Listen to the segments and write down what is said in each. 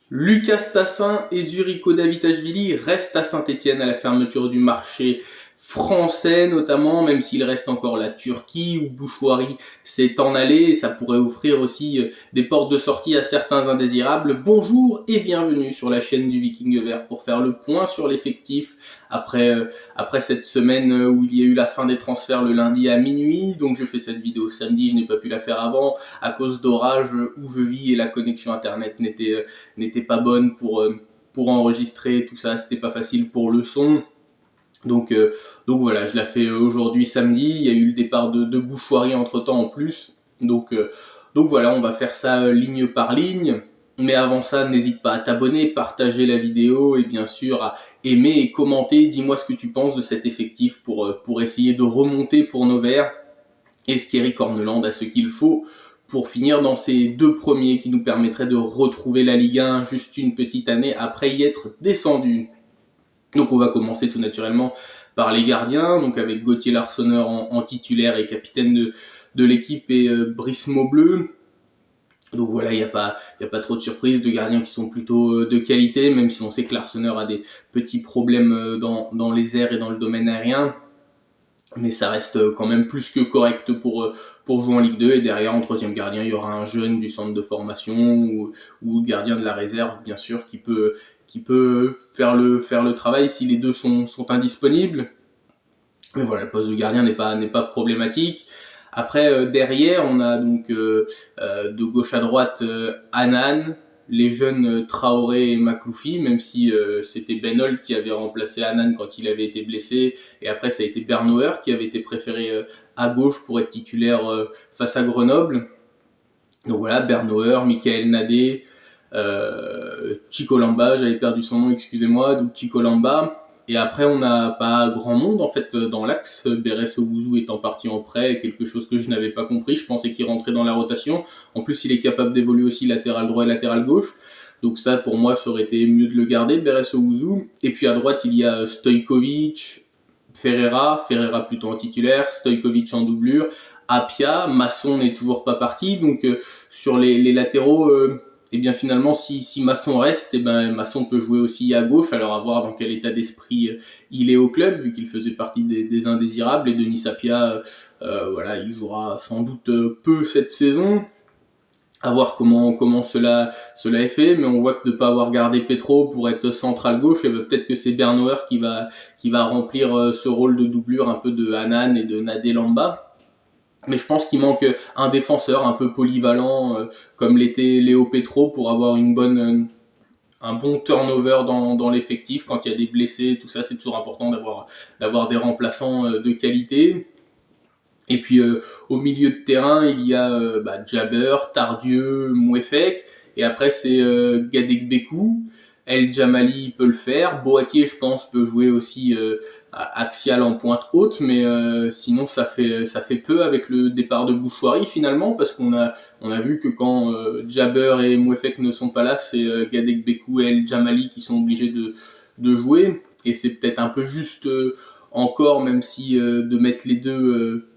Lucas Tassin et Zuriko Davitashvili restent à Saint-Etienne à la fermeture du marché français notamment, même s'il reste encore la Turquie où Bouchoirie s'est en allé et ça pourrait offrir aussi des portes de sortie à certains indésirables. Bonjour et bienvenue sur la chaîne du Viking Vert pour faire le point sur l'effectif après cette semaine où il y a eu la fin des transferts le lundi à minuit. Donc je fais cette vidéo samedi, je n'ai pas pu la faire avant à cause d'orage où je vis et la connexion internet n'était pas bonne pour enregistrer tout ça, c'était pas facile pour le son. Donc, euh, donc voilà, je la fais aujourd'hui samedi. Il y a eu le départ de Bouchoirie entre temps en plus. Donc voilà, on va faire ça ligne par ligne. Mais avant ça, n'hésite pas à t'abonner, partager la vidéo et bien sûr à aimer et commenter. Dis-moi ce que tu penses de cet effectif pour essayer de remonter pour nos Verts. Est-ce qu'Eric Orneland a ce qu'il faut pour finir dans ces deux premiers qui nous permettraient de retrouver la Ligue 1 juste une petite année après y être descendu. Donc on va commencer tout naturellement par les gardiens, donc avec Gauthier Larsonneur en titulaire et capitaine de l'équipe et Brice Maubleu. Donc voilà, il n'y a pas trop de surprises, de gardiens qui sont plutôt de qualité, même si on sait que Larsonneur a des petits problèmes dans les airs et dans le domaine aérien. Mais ça reste quand même plus que correct pour jouer en Ligue 2. Et derrière, en troisième gardien, il y aura un jeune du centre de formation ou gardien de la réserve, bien sûr, qui peut faire le travail si les deux sont indisponibles. Mais voilà, le poste de gardien n'est pas problématique. Après, derrière, on a donc de gauche à droite Hanan, les jeunes Traoré et Makloufi, même si c'était Ben Holt qui avait remplacé Hanan quand il avait été blessé, et après ça a été Bernauer qui avait été préféré à gauche pour être titulaire face à Grenoble. Donc voilà, Bernauer, Michael Nadé, Chico Lamba, j'avais perdu son nom, excusez-moi, donc Chico Lamba. Et après, on n'a pas grand monde en fait dans l'axe. Beres Obouzou étant parti en prêt, quelque chose que je n'avais pas compris. Je pensais qu'il rentrait dans la rotation. En plus, il est capable d'évoluer aussi latéral droit et latéral gauche. Donc ça, pour moi, ça aurait été mieux de le garder, Beres Obouzou. Et puis à droite, il y a Stojkovic, Ferreira plutôt en titulaire, Stojkovic en doublure, Apia, Masson n'est toujours pas parti. Donc sur les latéraux, et bien finalement si Masson reste, et ben Masson peut jouer aussi à gauche, alors à voir dans quel état d'esprit il est au club vu qu'il faisait partie des indésirables, et Denis Sapia voilà, il jouera sans doute peu cette saison. À voir comment cela est fait, mais on voit que de ne pas avoir gardé Petro pour être central gauche, et ben peut-être que c'est Bernauer qui va remplir ce rôle de doublure un peu de Hanan et de Nadé Lamba. Mais je pense qu'il manque un défenseur un peu polyvalent comme l'était Léo Petro pour avoir un bon turnover dans l'effectif quand il y a des blessés, tout ça. C'est toujours important d'avoir des remplaçants de qualité. Et puis au milieu de terrain, il y a Jabber, Tardieu, Mouefek. Et après, c'est Gadegbekou. El Jamali peut le faire. Boaké, je pense, peut jouer aussi axial en pointe haute. Mais sinon, ça fait peu avec le départ de Bouchoirie finalement. Parce on a vu que quand Jabber et Mouefek ne sont pas là, c'est Gadegbekou et El Jamali qui sont obligés de jouer. Et c'est peut-être un peu juste encore, même si de mettre les deux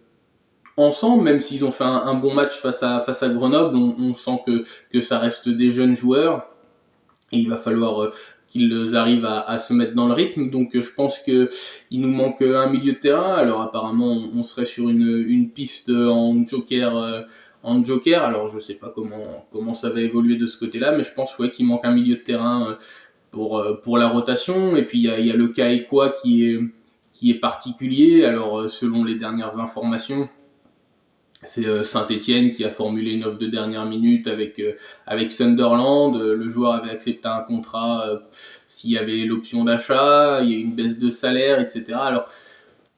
ensemble, même s'ils ont fait un bon match face à Grenoble, on sent que ça reste des jeunes joueurs et il va falloir qu'ils arrivent à se mettre dans le rythme. Donc je pense qu'il nous manque un milieu de terrain. Alors apparemment on serait sur une piste en joker. Alors je sais pas comment ça va évoluer de ce côté-là, mais je pense qu'il manque un milieu de terrain pour la rotation. Et puis il y a le cas Ekwa qui est particulier. Alors selon les dernières informations, c'est Saint-Etienne qui a formulé une offre de dernière minute avec Sunderland. Le joueur avait accepté un contrat s'il y avait l'option d'achat, il y a une baisse de salaire, etc. Alors,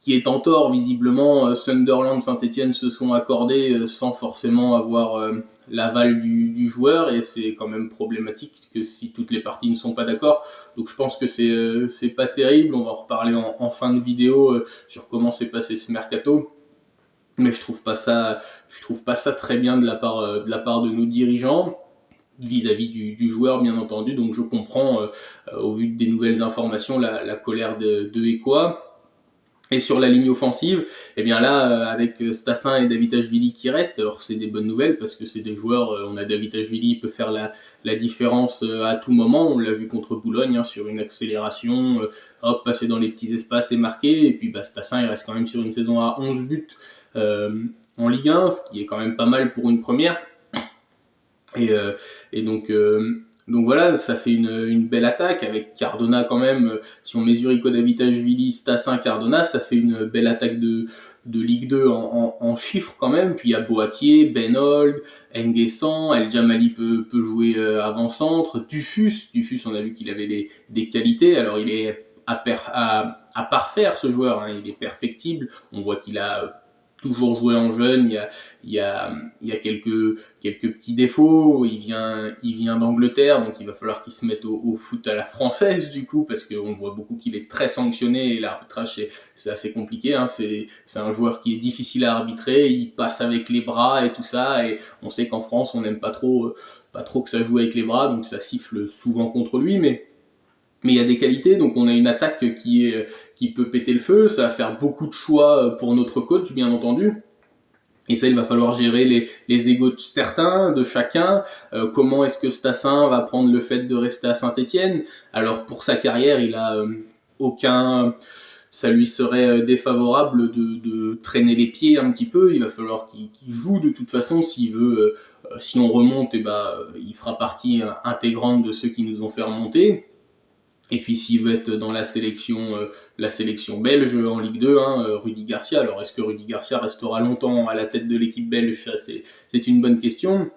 qui est en tort, visiblement, Sunderland, Saint-Etienne se sont accordés sans forcément avoir l'aval du joueur, et c'est quand même problématique que si toutes les parties ne sont pas d'accord. Donc je pense que c'est pas terrible. On va en reparler en fin de vidéo sur comment s'est passé ce mercato. Mais je trouve pas ça très bien de la part de nos dirigeants vis-à-vis du joueur, bien entendu. Donc je comprends au vu des nouvelles informations la colère de Ekwa. Et sur la ligne offensive, eh bien là, avec Stassin et Davitashvili qui restent, alors c'est des bonnes nouvelles parce que c'est des joueurs, on a Davitashvili, il peut faire la différence à tout moment, on l'a vu contre Boulogne, hein, sur une accélération, hop, passer dans les petits espaces et marquer, et puis Stassin il reste quand même sur une saison à 11 buts en Ligue 1, ce qui est quand même pas mal pour une première, et donc voilà, ça fait une belle attaque avec Cardona quand même. Si on mesure Iko Davitashvili, Stassin, Cardona, ça fait une belle attaque de Ligue 2 en chiffres quand même. Puis il y a Boakier, Benold, Nguessan, El Djamali peut jouer avant-centre. Dufus, on a vu qu'il avait des qualités. Alors il est à parfaire ce joueur, hein, il est perfectible. On voit qu'il a toujours joué en jeune, il y a quelques petits défauts, il vient d'Angleterre, donc il va falloir qu'il se mette au foot à la française du coup, parce qu'on voit beaucoup qu'il est très sanctionné, et l'arbitrage c'est assez compliqué, hein. C'est un joueur qui est difficile à arbitrer, il passe avec les bras et tout ça, et on sait qu'en France on n'aime pas trop que ça joue avec les bras, donc ça siffle souvent contre lui, mais il y a des qualités, donc on a une attaque qui peut péter le feu, ça va faire beaucoup de choix pour notre coach, bien entendu. Et ça, il va falloir gérer les égos de certains, de chacun. Comment est-ce que Stassin va prendre le fait de rester à Saint-Etienne? Alors pour sa carrière, il a aucun... Ça lui serait défavorable de traîner les pieds un petit peu. Il va falloir qu'il joue de toute façon s'il veut. Si on remonte, il fera partie intégrante de ceux qui nous ont fait remonter. Et puis s'il veut être dans la sélection belge en Ligue 2, hein, Rudy Garcia. Alors est-ce que Rudy Garcia restera longtemps à la tête de l'équipe belge? Ça, c'est une bonne question.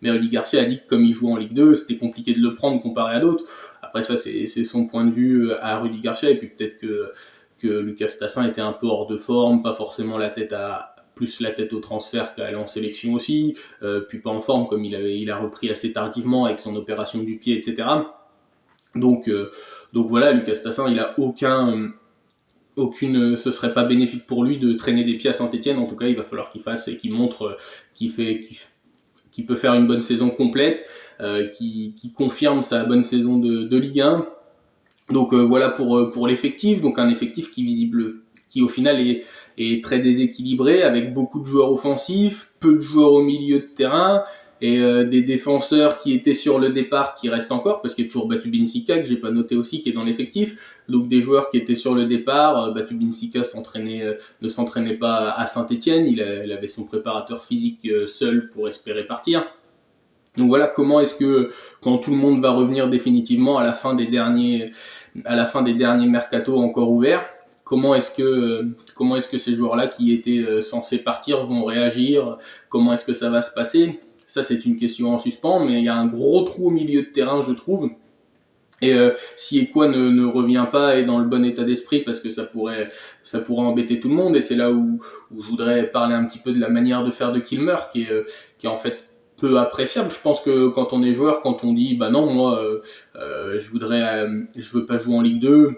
Mais Rudy Garcia a dit que comme il joue en Ligue 2, c'était compliqué de le prendre comparé à d'autres. Après ça, c'est son point de vue à Rudy Garcia. Et puis peut-être que Lucas Stassin était un peu hors de forme, pas forcément plus la tête au transfert qu'à aller en sélection aussi, puis pas en forme comme il a repris assez tardivement avec son opération du pied, etc. Donc voilà, Lucas Stassin, il a ce serait pas bénéfique pour lui de traîner des pieds à Saint-Etienne. En tout cas, il va falloir qu'il fasse et qu'il montre qu'il peut faire une bonne saison complète, qui confirme sa bonne saison de Ligue 1. Donc voilà pour l'effectif. Donc un effectif qui au final est très déséquilibré, avec beaucoup de joueurs offensifs, peu de joueurs au milieu de terrain, et des défenseurs qui étaient sur le départ qui restent encore, parce qu'il y a toujours Batubinsika que j'ai pas noté aussi, qui est dans l'effectif. Donc des joueurs qui étaient sur le départ, Batubinsika ne s'entraînait pas à Saint-Etienne, il avait son préparateur physique seul pour espérer partir. Donc voilà, comment est-ce que quand tout le monde va revenir définitivement à la fin des derniers mercatos encore ouverts, comment est-ce que ces joueurs-là qui étaient censés partir vont réagir? Comment est-ce que ça va se passer? Ça, c'est une question en suspens, mais il y a un gros trou au milieu de terrain, je trouve. Et si Ekwa ne revient pas et dans le bon état d'esprit, parce que ça pourrait embêter tout le monde, et c'est là où je voudrais parler un petit peu de la manière de faire de Kilmer, qui est en fait peu appréciable. Je pense que quand on est joueur, quand on dit bah non, moi je veux pas jouer en Ligue 2,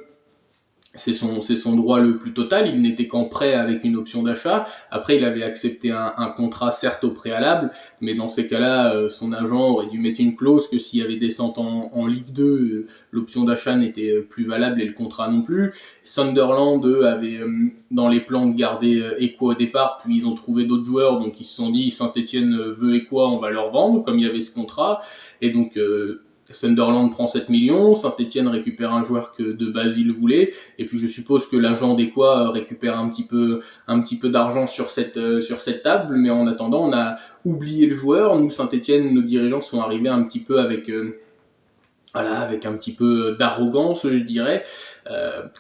c'est son droit le plus total. Il n'était qu'en prêt avec une option d'achat. Après, il avait accepté un contrat, certes au préalable, mais dans ces cas-là, son agent aurait dû mettre une clause que s'il y avait descente en Ligue 2, l'option d'achat n'était plus valable et le contrat non plus. Sunderland, eux, avait dans les plans de garder Ekwa au départ, puis ils ont trouvé d'autres joueurs, donc ils se sont dit Saint-Etienne veut Ekwa, on va leur vendre, comme il y avait ce contrat. Et donc Sunderland prend 7 millions, Saint-Etienne récupère un joueur que de base il voulait, et puis je suppose que l'agent d'Ekwa récupère un petit peu d'argent sur cette table, mais en attendant on a oublié le joueur. Nous, Saint-Etienne, nos dirigeants sont arrivés un petit peu avec un petit peu d'arrogance, je dirais,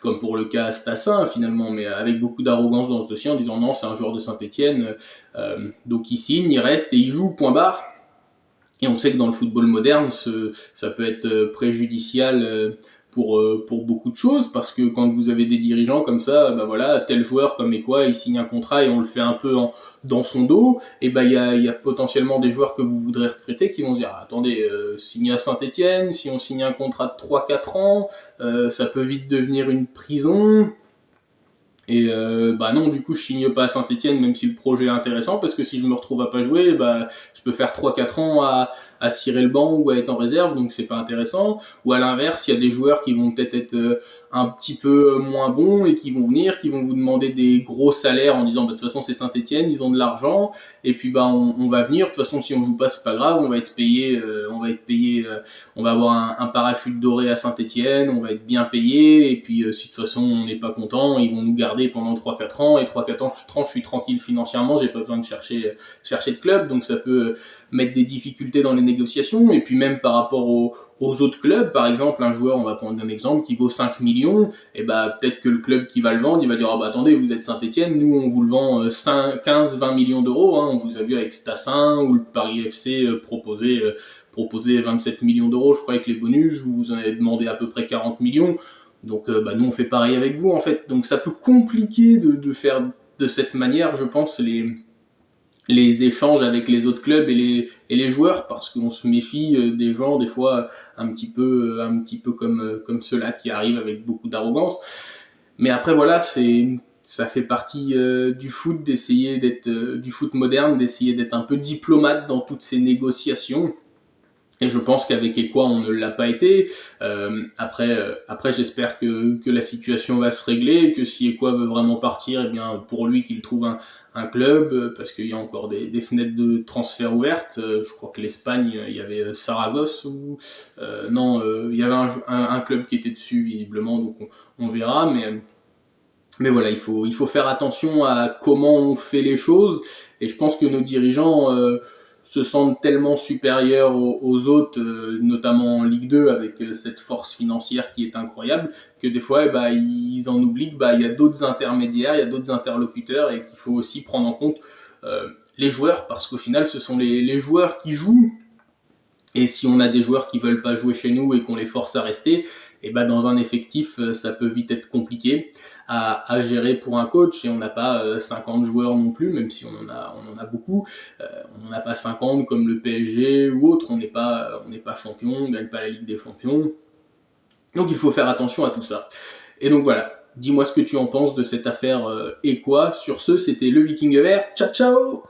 comme pour le cas Stassin finalement, mais avec beaucoup d'arrogance dans ce dossier, en disant non, c'est un joueur de Saint-Etienne, donc il signe, il reste et il joue, point barre. Et on sait que dans le football moderne, ça peut être préjudicial pour beaucoup de choses, parce que quand vous avez des dirigeants comme ça, bah voilà, tel joueur comme Ekwa, il signe un contrat et on le fait un peu dans son dos, et bah il y a potentiellement des joueurs que vous voudrez recruter qui vont se dire ah, attendez, signer à Saint-Etienne, si on signe un contrat de 3-4 ans, ça peut vite devenir une prison. Et bah non, du coup, je signe pas à Saint-Etienne, même si le projet est intéressant, parce que si je me retrouve à pas jouer, bah, je peux faire 3-4 ans à cirer le banc ou à être en réserve, donc c'est pas intéressant. Ou à l'inverse, il y a des joueurs qui vont peut-être être un petit peu moins bons et qui vont venir, qui vont vous demander des gros salaires en disant bah, de toute façon c'est Saint-Etienne, ils ont de l'argent et puis bah on va venir, de toute façon si on joue pas c'est pas grave, on va avoir un parachute doré à Saint-Etienne, on va être bien payé et puis si de toute façon on n'est pas content, ils vont nous garder pendant 3-4 ans et 3-4 ans je suis tranquille financièrement, j'ai pas besoin de chercher de club, donc ça peut mettre des difficultés dans les négociations et puis même par rapport aux autres clubs, par exemple un joueur, on va prendre un exemple qui vaut 5 millions, et bah peut-être que le club qui va le vendre, il va dire ah bah attendez, vous êtes Saint-Etienne, nous on vous le vend 15-20 millions d'euros, hein, on vous a vu avec Stassin ou le Paris FC proposer 27 millions d'euros, je crois avec les bonus, vous en avez demandé à peu près 40 millions, donc bah nous on fait pareil avec vous en fait, donc ça peut compliquer de faire de cette manière, je pense, les échanges avec les autres clubs et les joueurs parce qu'on se méfie des gens des fois un petit peu comme ceux-là qui arrivent avec beaucoup d'arrogance. Mais après voilà, ça fait partie du foot d'essayer d'être du foot moderne, d'essayer d'être un peu diplomate dans toutes ces négociations. Et je pense qu'avec Ekwa, on ne l'a pas été. Après, j'espère que la situation va se régler, et que si Ekwa veut vraiment partir, eh bien, pour lui, qu'il trouve un club, parce qu'il y a encore des fenêtres de transfert ouvertes. Je crois que l'Espagne, il y avait Saragosse, ou non, il y avait un club qui était dessus, visiblement, donc on verra. Mais voilà, il faut faire attention à comment on fait les choses, et je pense que nos dirigeants se sentent tellement supérieurs aux autres, notamment en Ligue 2, avec cette force financière qui est incroyable, que des fois, bah, ils en oublient qu'il bah, y a d'autres intermédiaires, il y a d'autres interlocuteurs, et qu'il faut aussi prendre en compte les joueurs, parce qu'au final, ce sont les joueurs qui jouent, et si on a des joueurs qui veulent pas jouer chez nous et qu'on les force à rester, et ben dans un effectif, ça peut vite être compliqué à gérer pour un coach, et on n'a pas 50 joueurs non plus, même si on en a beaucoup. On n'en a pas 50 comme le PSG ou autre, on n'est pas champion, on ne gagne pas la Ligue des Champions. Donc il faut faire attention à tout ça. Et donc voilà, dis-moi ce que tu en penses de cette affaire et quoi. Sur ce, c'était le Viking vert. Ciao ciao.